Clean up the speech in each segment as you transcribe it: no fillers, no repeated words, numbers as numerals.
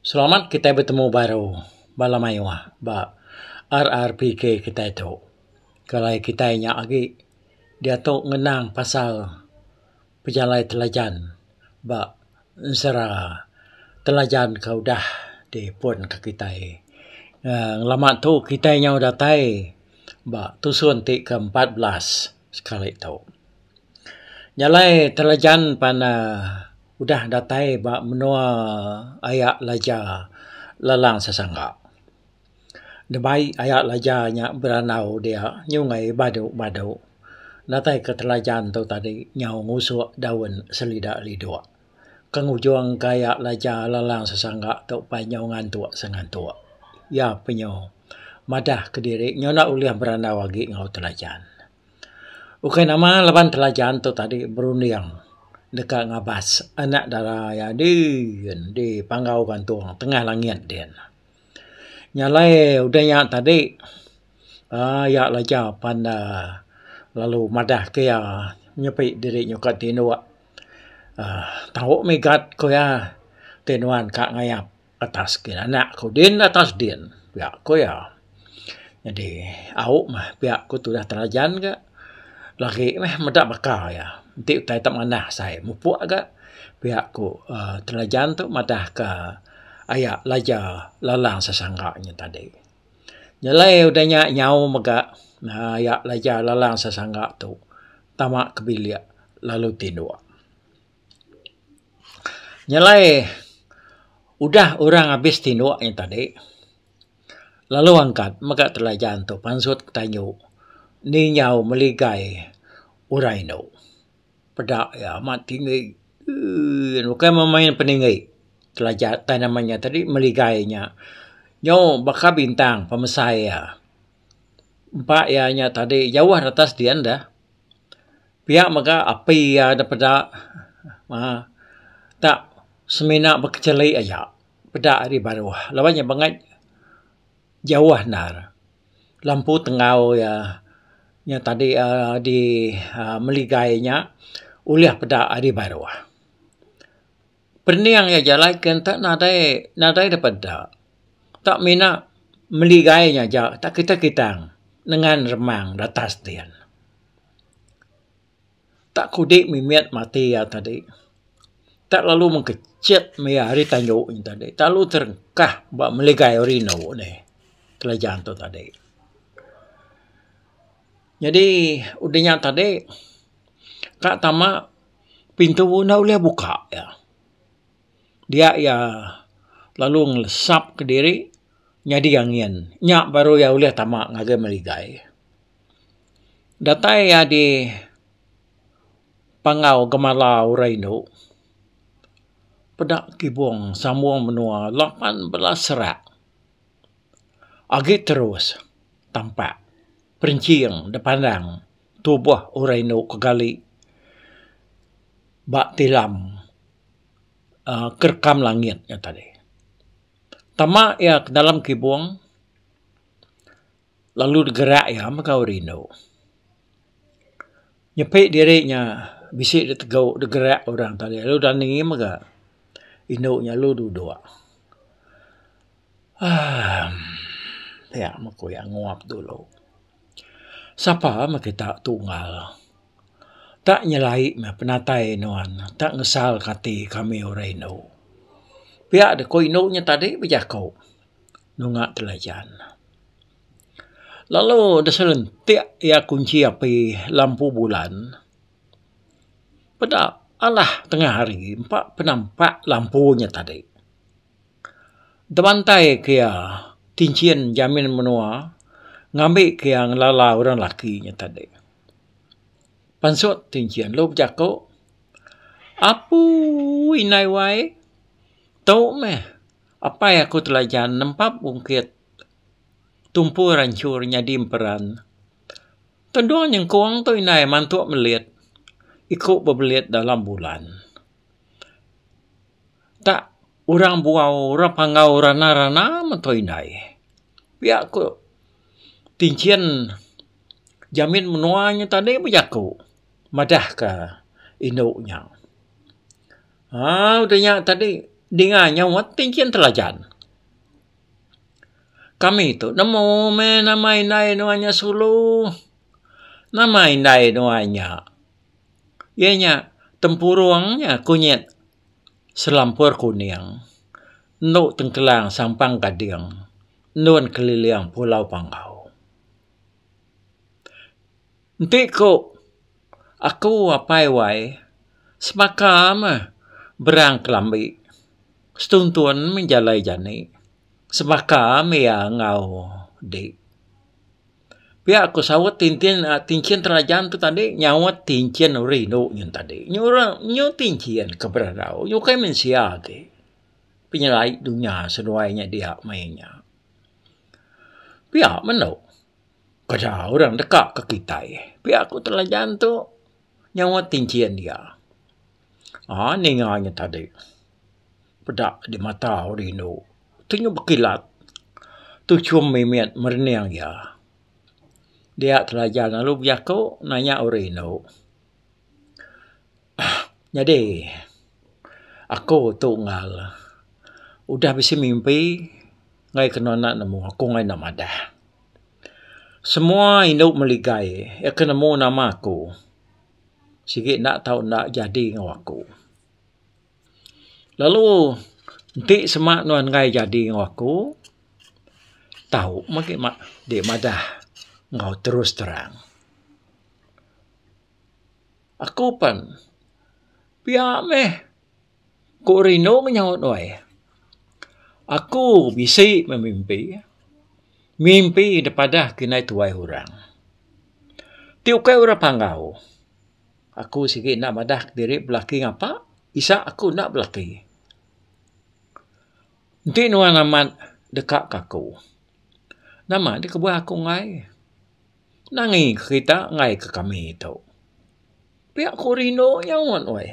Selamat kita bertemu baru malam ayuah ba RRPK kita itu. Kalau kita ingat lagi dia tu ngenang pasal pejalai telajan ba sera telajan kau dah di pun ke kita. Lama tu kita yang udah tai ba tusun ti ke-14 sekali tu. Nyalai telajan pana udah datai ba menua ayak laja lalang sesangga. Debai ayak lajanya beranau dia nyungai badu-badu. Datai ke telajan tu tadi nyau ngusuk daun selidak lidua. Kengujung kaya laja lalang sesangga tu panyau ngantuk sengantuk. Ya penyo madah ke diri nyona uliah beranau lagi ngau telajan. Ukai nama laban telajan tu tadi berunding dekat ngabas anak darah ya di panggau gantung tengah langit dia. Nyalai udahnya tadi ya laja panda lalu madah ke ya nyepi diri nyukat tinu tahu megat ko ya tenuan kak ngayap atas kira anak ko din atas din ya ko ya. Jadi au mah pihak ko tu dah terajan ke lagi medak bakal ya. Nanti utai tak manah saya mupuk agak pihak ku telajan tu madah ke ayak laja lalang sesangganya tadi. Nyalai udahnya nyau mega ayak laja lalang sesangga tu tamak kebilik lalu tindu. Nyalai udah orang habis tindu yang tadi. Lalu angkat mega telajan tu pansut tanyu ni nyau meligai urai no. Pedak ya amat tinggi. Bukan memain peninggi. Telajar tanamannya tadi meligainya. Nyo baka bintang pemesai ya. Empat ya nya tadi jauh atas dia anda. Pihak maka api ya ada pedak. Tak semina berkeceli aja. Pedak di bawah. Lawannya banget jauh nar. Lampu tengau ya. Nya tadi di meligainya uliah pedak di bawah. Perniang ya jalan tak nadai dapat dak. Tak mina meligainya ja tak kita dengan remang di atas dia. Tak kudik mimiat mati ya tadi. Tak lalu mengkecet mea hari tanyo ini tadi. Tak lalu terengkah buat meligai orino ni. Telajan tu tadi. Jadi udahnya tadi kak tama pintu na uliah buka ya. Dia ya lalu ngelesap ke diri nyadi angin. Nyak baru ya uliah tamak ngagai meligai. Datai ya di pangau gemala uraino. Pedak kibung sambung menua 18 serak. Agi terus tampak perinciang depandang tubuh uraino kegali bak tilam kerekam langitnya tadi. Tamak ya ke dalam kibung lalu digerak ya maka urino. Nyepik dirinya bisik ditegau digerak orang tadi. Lalu dan ini maka induknya lu dua. Ya maku yang nguap dulu. Siapa kita tunggal. Tak nyelai penatai nuan. Tak ngesal kati kami urino. Pihak de koinoknya tadi berjakau. Nungak telajan. Lalu deselentik ya kunci api lampu bulan. Pada alah tengah hari. Penampak lampunya tadi. Demantai kia tincian jamin menua. Ngambil kia ngelala orang lakinya tadi. Pansut tincian lo berjakau. Apu inai wai. Tahu meh, apa yang aku telajan nampak bungkit tumpu rancurnya di imperan. Tenduan yang kuang tu inai mantuk melihat ikut berbelit dalam bulan. Tak orang buau orang pangau rana-rana mantu inai. Biar aku tincian jamin menuanya tadi berjaku. Madah ke induknya. Udahnya tadi Dengan nyawat tingkian telajan. Kami itu namo me namai nai nuanya sulu. Namai nai nuanya. Ianya tempuruangnya kunyit selampur kuning. Nu tengkelang sampang gading. Nun keliling pulau Panggau. Nanti aku apai wai semakam berang kelambi. Setuntun menjalai jani. Semakam ya ngau di. Pihak aku sawat tincian terajan tu tadi nyawat tincian rino yang tadi. Nyu tincian keberadau. Nyu kai mensiade. Penyelai dunia seduainya dia mainnya. Pihak menau. Kerja orang dekat ke kita. Pihak aku telajan tu nyawat tincian dia. Ninganya tadi. Pedak di mata rino. Tunjuk berkilat. Tu cium mimiat merniang ya. Dia telajan lalu biako nanya rino. Jadi aku tunggal. Udah bisa mimpi. Ngai kena nak nemu. Aku ngai nak madah. Semua induk meligai. Ya kena nemu nama aku. Sikit nak tahu nak jadi dengan aku. Lalu nanti semak nuan ngai jadi dengan aku. Tahu makin dia madah. Ngau terus terang. Aku pun. Pihak meh. Ko rino menyawat wai. Aku bisa memimpi. Mimpi daripada kena tuai orang. Tiukai orang Panggau. Aku sikit nak madah diri belaki ngapa? Isa aku nak belaki. Nanti nuan amat dekat kaku. Nama dia kebuah aku ngai. Nangi kita ngai ke kami itu. Pihak aku rino yang wan wai.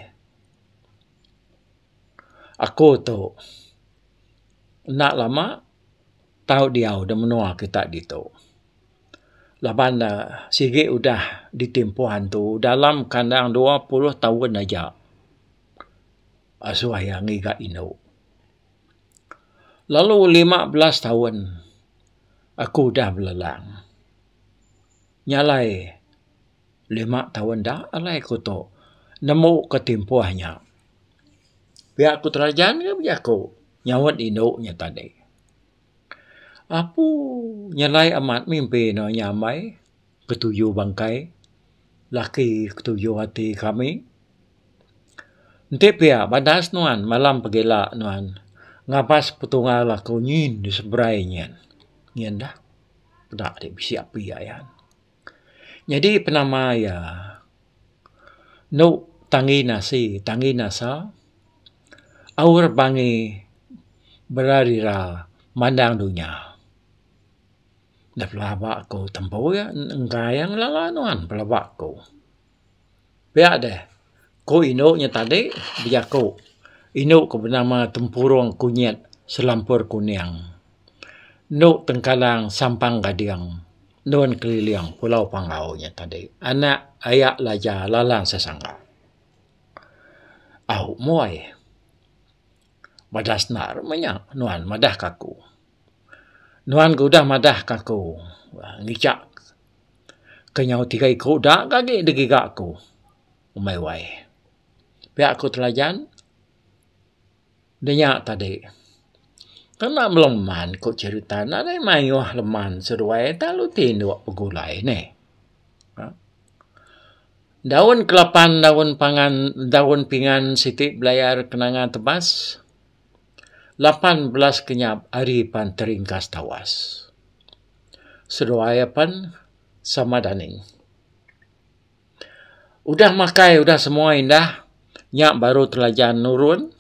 Aku tu nak lama tahu dia udah menua kita dito. Laban sige udah ditempuhan tu dalam kandang 20 tahun aja. Asuh yang ngiga ino. Lalu 15 tahun aku udah belalang. Nyalai 5 tahun dah alai aku tu nemu ketempuhannya. Biar aku terajan ke biar aku nyawat induknya tadi. Apu nyalai amat mimpi no nyamai ketujuh bangkai. Laki ketujuh hati kami. Nanti pia badas nuan malam pagila nuan. Ngapas petungal aku nyin di seberainya. Nyin dah. Pedak dia bisi api ayan. Jadi penama ya. No tangi nasa. Aur bangi berarira mandang dunia. Dah pelabak ko tempo ya. Enggayang lalanuan pelabak ko. Biar deh. Ko inoknya tadi. Biar ko. Inok ko bernama tempurung kunyit selampur kuning. Nuk tengkalang sampang gading. Nun keliling pulau Panggau nya tadi. Anak ayak laja lalang sesangga. Au muai. Madas nar menyak nuan madah kaku. Nuan ku dah madah kaku. Ngicak. Kenyau 3 ikut dah kaki degigak aku. Umai wai. Pihak aku telajan. Denyak tadi. Kena meleman kok cerita. Ada mayuah leman seruai. Tak lu tinduk pegulai ni. Daun kelapan, daun pangan, daun pingan sitik belayar kenangan tebas. 18 kenyap hari pan teringkas tawas. Seruai pan sama daning. Udah makai, udah semua indah. Nyak baru telajan nurun.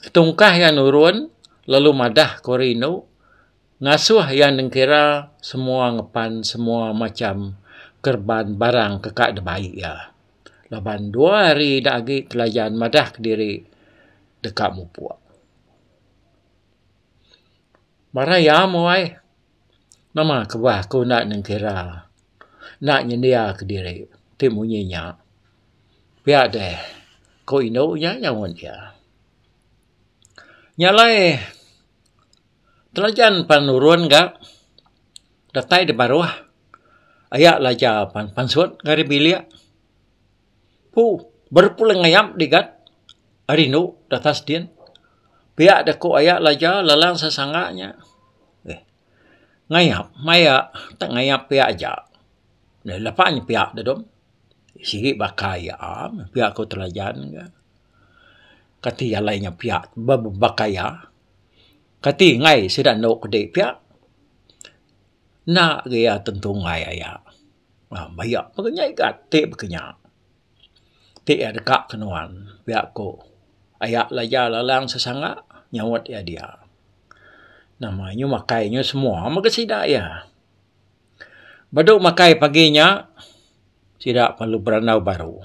Ketungkah yang nurun. Lalu madah korino. Ngasuh yang nengkira semua ngepan, semua macam kerban barang kekak debaik ya. Laban 2 hari dah lagi telajan madah ke diri dekat mupuak. Maraya muai. Nama kebah aku nak nengkira. Nak nyendia ke diri. Timunyinya. Biar deh. Ko ino nya nyawan dia. Nyalai telajan panurun ga datai di baruah ayak laja pansut ngari bilia pu berpulang ngayam digat arinu datas din pihak dako ayak laja lalang sasanganya ngayap maya tak ngayap pihak aja lapaknya pihak dadom sigi bakaya pihak ko telajan ga kati alainya pihak bakaya kati ngai sidan no kede pihak na gaya tentu ngai aya maya makanya ikat te bekenya te ada kak kenuan pihak ko ayak laja lalang sesanga nyawat ya dia namanya makainya semua magasida ya baduk makai paginya tidak perlu beranau baru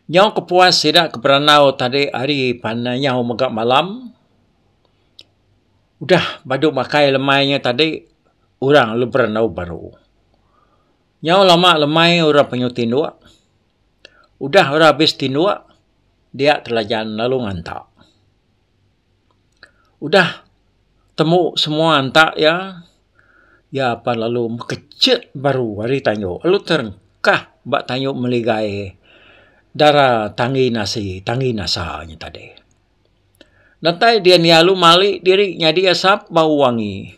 nyau kepuas tidak ke beranau tadi hari pananya megak malam udah baduk makai lemainya tadi orang lu beranau baru nyau lama lemai orang penyutindua udah orang habis tindua dia telajan lalu ngantak udah temu semua antak ya apa lalu kecil baru hari tanyo lalu terengkah bak tanyo meligai darah tangi nasanya tadi nanti dia nialu malik dirinya dia sap bau wangi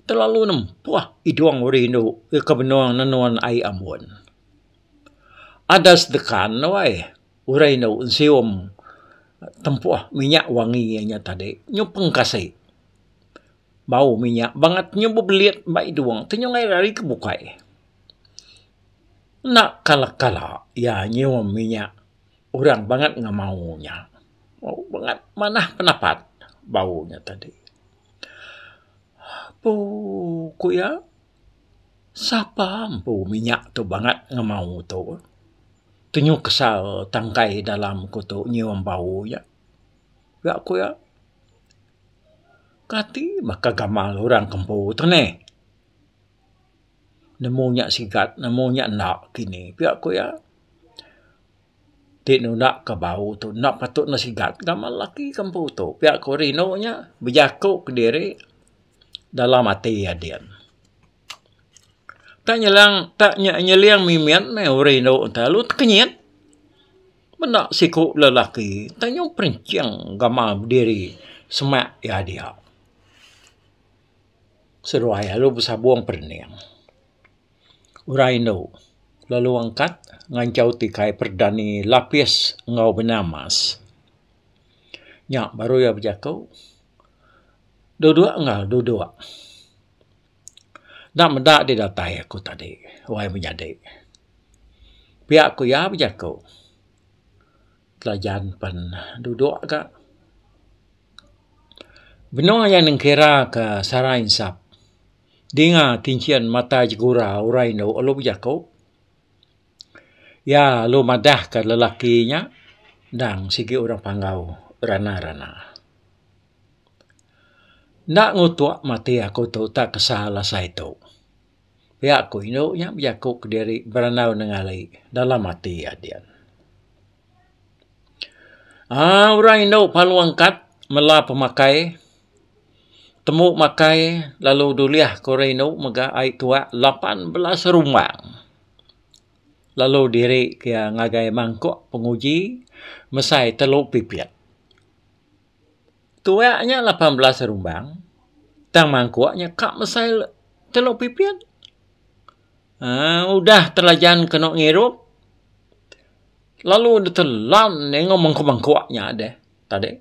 terlalu nempuah iduang urino kebenuang nanuan ai ambon ada sedekan wai urino siom tempuah minyak wanginya tadi nyupeng kasih bau minyak banget nyoba beliat baik doang tenyongai lari kebukai nak kala ya nyewa minyak orang banget nggak maunya mau banget mana pendapat baunya tadi ku ya siapa bau minyak tuh banget nggak mau tuh tunjuk kesal tangkai dalam kutu nyewa bau ya ku ya kati maka gamal orang kempu tene nemunya sigat nemunya nak kini pihak ko ya tinu nak ke bau tu nak patut na sigat gamal laki kempu tu pihak ko rino nya berjaku ke diri dalam hati ya dian tak nyeliang mimian me rino talut kenyet benak siku lelaki tanyo perinciang gamal berdiri semak ya dia seruaya lu bisa buang perniang. Uraino lalu angkat ngancau tikai perdani lapis ngau benamas. Nyak baru ya berjakau. Dua-dua enggak, dua-dua. Nak mendak di datai aku tadi. Wai menjadi. Pihak aku ya berjakau. Telajan pan duduk agak. Benar yang nengkira ke sarai insap. Dinga tincian mata jegura uraino alo berjakau. Ya lo madah ke lelakinya. Dan sigi orang panggau rana-rana. Nak ngutuk mati aku tu tak kesalah saya tu. Pihak aku ino yang berjakau ke diri beranau nengalai dalam mati adian. Orang ino palu angkat mela pemakai. Temu makai lalu duliah koreno mega ai tua 18 rumbang. Lalu diri kia ngagai mangkok penguji mesai teluk pipiat. Tuanya 18 rumbang. Tang mangkoknya kak mesai teluk pipiat. Udah telajan kena ngirup. Lalu ditelan nengok mangkok-mangkoknya ada. Tadi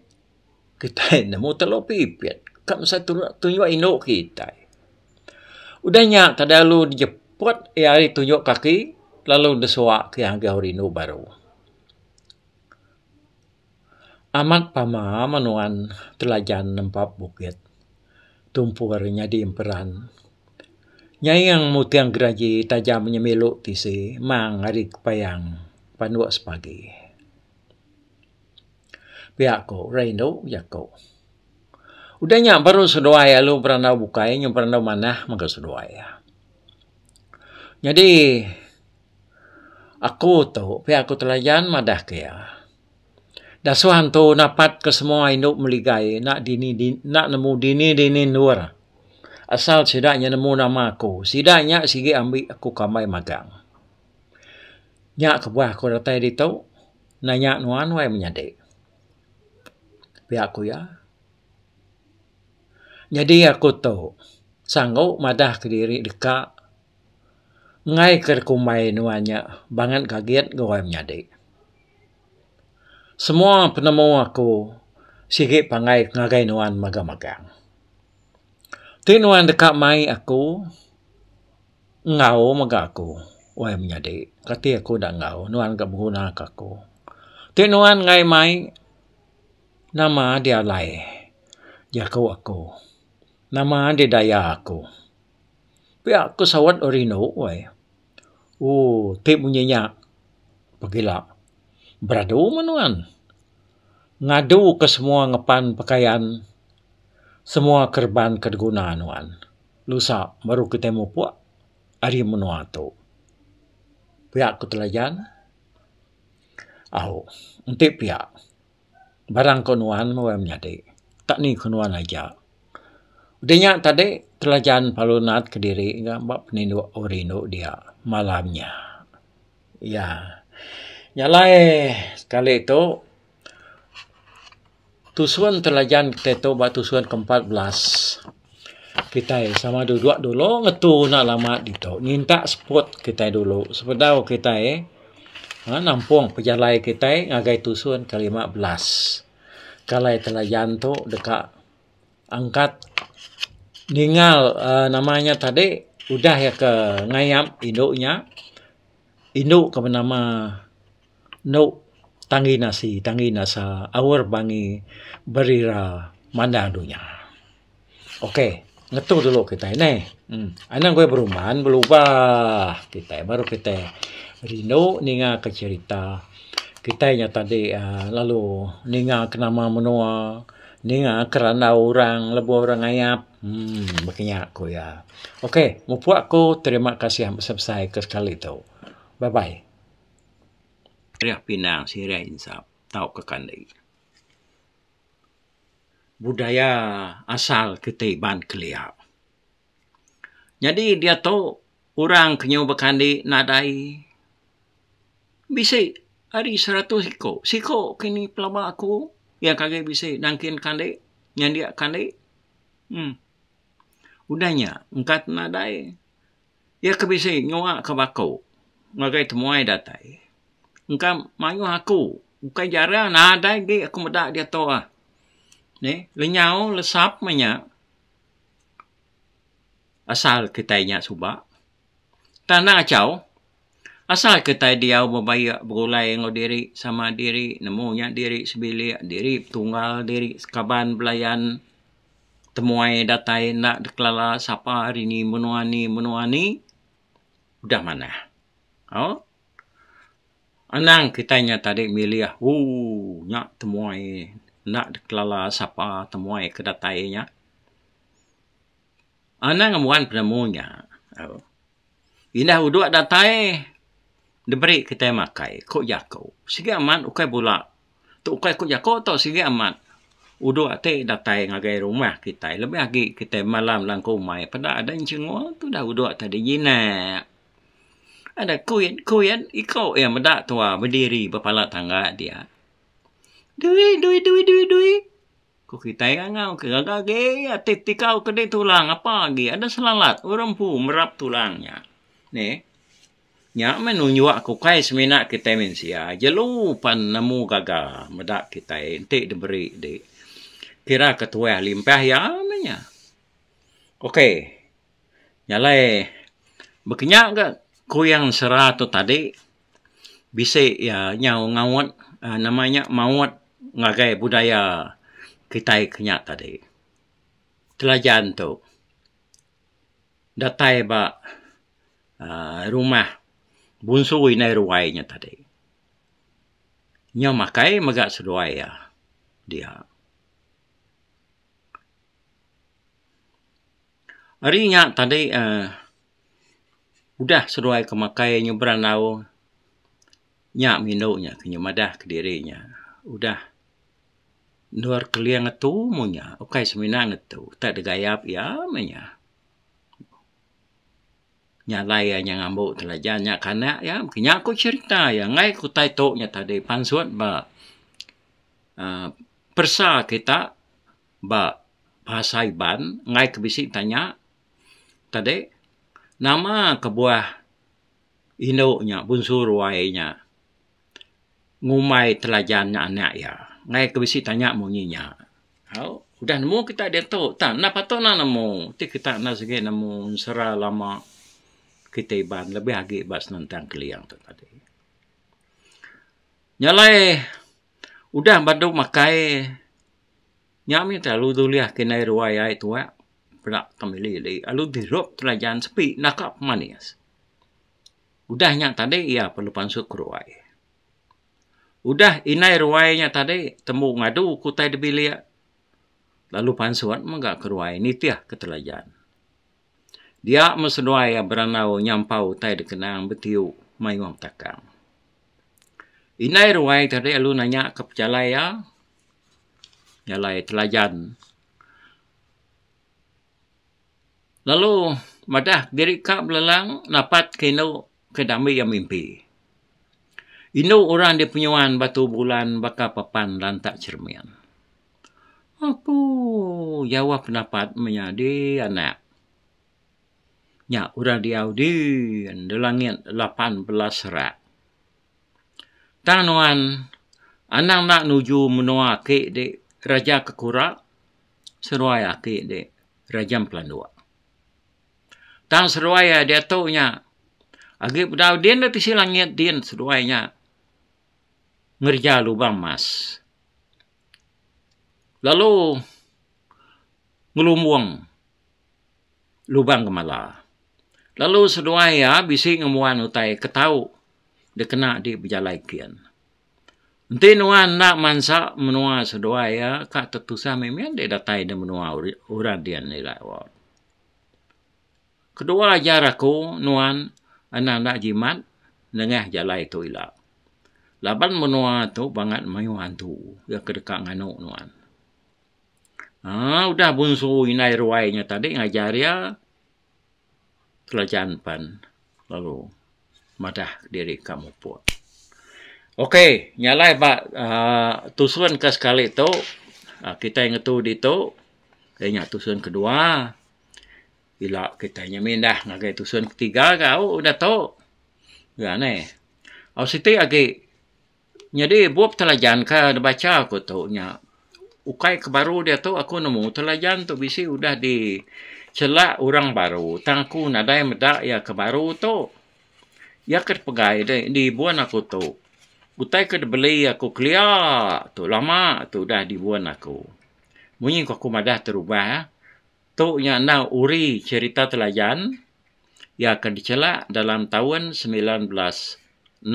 kita nemu teluk pipiat. Kak mesai tunjuk induk kita. Udahnya tadi lalu dijeput hari tunjuk kaki. Lalu desuak ke yang gaurino baru. Amat pama manuan telajan nempat bukit. Tumpuarnya di emperan. Nyai yang mutiang geraji tajam menyemeluk tisi. Mang hari kepayang. Panduak sepagi. Pihak ko, Reno, jako. Udahnya baru sedoaya lu pernah bukai. Yang pernah mana maka sedoaya. Jadi aku tahu, pihak aku telajan madah kaya. Dasuhan tu napat ke semua induk meligai nak nak nemu dini luar. Asal sidaknya nemu nama aku. Sidaknya sigi ambil aku kamai magang. Nyak kebuah aku datai di tau. Nanya nuan wai menyadik. Pihak aku ya. Jadi aku tahu. Sanggup madah ke diri dekat. Ngai kerkumai nuannya. Bangan kaget gawai menyadik. Semua penemu aku. Sigi pangai ngagai nuan magang-magang. Tinuan dekat mai aku. Ngau maga aku. Wai menyadik. Kati aku dah ngau. Nuan ke berguna ke aku. Tinuan ngai mai. Nama dia lai. Jaku aku. Nama dia daya aku. Pihak aku sawat orino. Wai. Tip punya pergilah. Beradu manuan. Ngadu ke semua ngepan pakaian. Semua kerban kegunaan nuan. Lusa baru ketemu puak. Ari menua tu. Pihak aku telajan. Untuk pihak. Barang konuan mau menyadik. Tak ni konuan aja. Udahnya tadi telajan palunat ke diri. Mbak penindu orino dia malamnya. Ya. Nyalai sekali itu. Tusuan telajan kita itu tusuan ke-14. Kita sama duduk dulu ngetu nak lama itu. Minta spot kita dulu. Sepedau kita nampung pejalai kita ngagai tusuan ke-15. Kalai telajan tu dekat angkat ningal namanya tadi udah ya ke ngayam induknya. Induk ke bernama Tangi nasa awar bangi berira mandadunya. Oke, ngetu dulu kita ini. Anang gue berumahan berubah kita baru kita rindu ninga ke cerita kita tadi lalu ninga ke nama menua ninga kerana orang lebu orang ayap begini aku ya. Oke, mupu aku terima kasih selesai ke sekali itu. Bye bye. Sirah Pinang, Sirah Insap, tahu ke kandai. Budaya asal ketaiban keliau. Jadi dia tahu orang kenyu berkandi nadai. Bisa hari 100 siko. Siko kini pelama aku yang kagak bisa nangkin kandai. Yang dia kandai. Udahnya, engkat nadai. Ya kebisa nyuak ke bakau. Ngagai temuai datai. Engkau mayu aku. Bukan jarang nada lagi aku medak dia tahu Ni, lenyau lesap banyak. Asal kitanya subak. Tanah acau. Asal kita dia berbayak berulai dengan diri sama diri. Nemunya diri sebilik. Diri tunggal diri sekaban belayan. Temuai datai nak deklala siapa hari ni menua ni. Udah mana? Anang kitanya tadi milih, nyak temuai, nak deklala siapa temuai kedatainya. Anang amuan penemunya. Indah uduk datai, diberi kita makai, kok jago. Sige aman, ukai pula. Tu ukai kok jago atau sige aman. Uduk ate datai ngagai rumah kita. Lebih lagi kita malam langkau mai. Pada ada yang cengol, tu dah uduk tadi jinak. Ada kuyen, ikau yang medak tua berdiri berpala tangga dia. Dui. Kau kita yang ngau ke tikau kedai tulang apa lagi? Ada selalat, orang pu merap tulangnya. Nih, nyak menunjuk aku kai semina kita mensia. Jelu pan nemu gagal medak kita entik diberi de. Kira ketua limpah ya namanya. Oke. Nyalai berkenyak ke ku yang serah tu tadi bisa ya nyau ngawat namanya mawat ngagai budaya kita kenyak tadi. Telajan tu datai ba rumah bunsu inai ruainya tadi. Nya makai magak seduai ya dia. Harinya tadi udah seruai kemakai beranau nyak minuknya kenyu madah ke dirinya. Udah Nuar keliang itu munya. Okai seminang itu. Tak ada gayap ya munya. Nyalai yang ngambuk telajannya karena ya kenya aku cerita ya ngai ku tai tok nya tadi pansuat ba persa kita ba bahasa Iban ngai kebisi tanya tadi nama kebuah ino-nya bunsur wainya ngumai telajannya anak ya ngai kebisi tanya munyinya hau udah nemu kita dia tok tak napa to na nemu ti kita na segi nemu sera lama kita Iban lebih lagi bas tentang keliang tu tadi nyalai udah bandu makai nyami terlalu tuliah kinai ruaya itu pernah kami li alu dirop telajan sepi nakap manis udahnya tadi ya perlu pansuk ruai udah inai ruainya tadi temu ngadu kutai debilia lalu pansuan menggak keruai nitiah ketelajan dia meseduai beranau nyampau tai dikenang betiu mayuang takang inai ruai tadi alu nanya ke pejalaya nyalai telajan. Lalu madah diri ka belalang napat kino kedami yang mimpi. Ino orang di penyuan batu bulan baka papan lantak cermian. Aku jawab pendapat menjadi anak. Nya orang di Audi di langit 18 serat. Tanuan anang nak nuju menua ke di Raja Kekura, seruaya ke di Raja Pelandua. Tang seruaya dia taunya, agi pedau dia nanti si langit dia seruainya ngerja lubang mas. Lalu ngelumbuang lubang kemala. Lalu seruaya bisi ngemuan utai ketau dia kena di berjalai kian. Nanti nuan nak mansa menua seruaya kak tetusa memian dia datai dia menua urang dia nilai awal. Kedua ajarku nuan anak jimat nengah jalai tu ila. Laban menua tu bangat mayu hantu ya kedekak nganu nuan. Udah bunsu inai ruainya tadi ngajar ya telajan pan lalu madah diri kamu puas. Okey, nyalai ba tusuan ke sekali tu kita yang tu di tu kayaknya tusuan kedua bila kita nyamin dah ngagai tusuan ketiga kau udah tahu ya ne au siti agi jadi buat telajan ka baca aku tu nya ukai ke baru dia tu aku nemu telajan tu bisi udah di celak orang baru tangku nadai medak ya ke baru tu ya ker pegai di buan aku tu utai ke beli aku kelia tu lama tu dah di buan aku bunyi aku madah terubah tu nya na uri cerita telajan ya akan dicelak dalam tahun 1964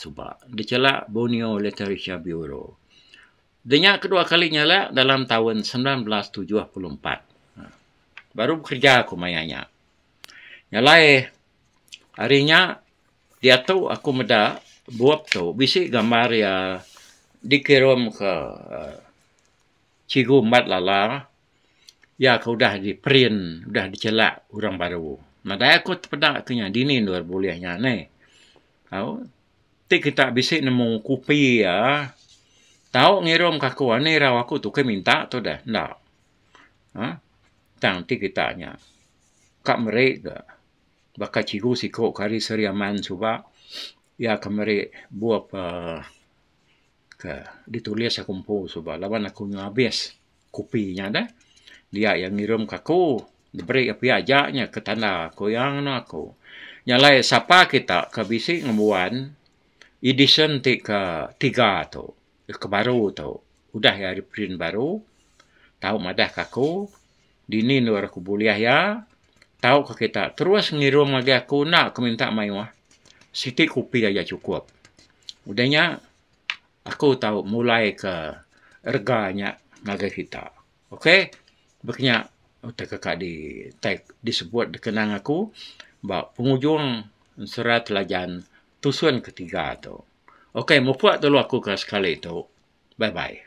suba dicelak Borneo Literature Bureau. Denya kedua kalinya lah dalam tahun 1974. Baru bekerja aku mayanya. Nyalai harinya dia tu aku meda buat tu bisi gambar ya dikirim ke Cigu Mat Lala. Ya kau dah di print, dah dicelak orang baru. Madai aku terpedak kenya dini luar bolehnya ne. Tahu? Ti kita bisi nemu kopi ya. Tahu ngirim kaku ane raw aku tu ke minta tu dah. Ndak. Tang ti kita nya. Kak mereka baka cigu siko kari seriaman suba ya kamere buat ke ditulis aku mpo suba lawan aku ngabis kopinya dah. Dia yang ngirim kaku diberi api ajaknya ke tanda aku yang aku nyalai siapa kita ke bisi ngemuan edition ke 3 tu ke baru tu udah ya di print baru tahu madah kaku dini luar aku buliah ya tahu ke kita terus ngirim lagi aku nak aku minta maiwah siti kopi aja cukup udahnya aku tahu mulai ke reganya naga kita okey beknya utak kakak disebut dikenang aku ba penghujung surat telajan tusuan ketiga tu okey mau buat dulu aku ke sekali tu bye bye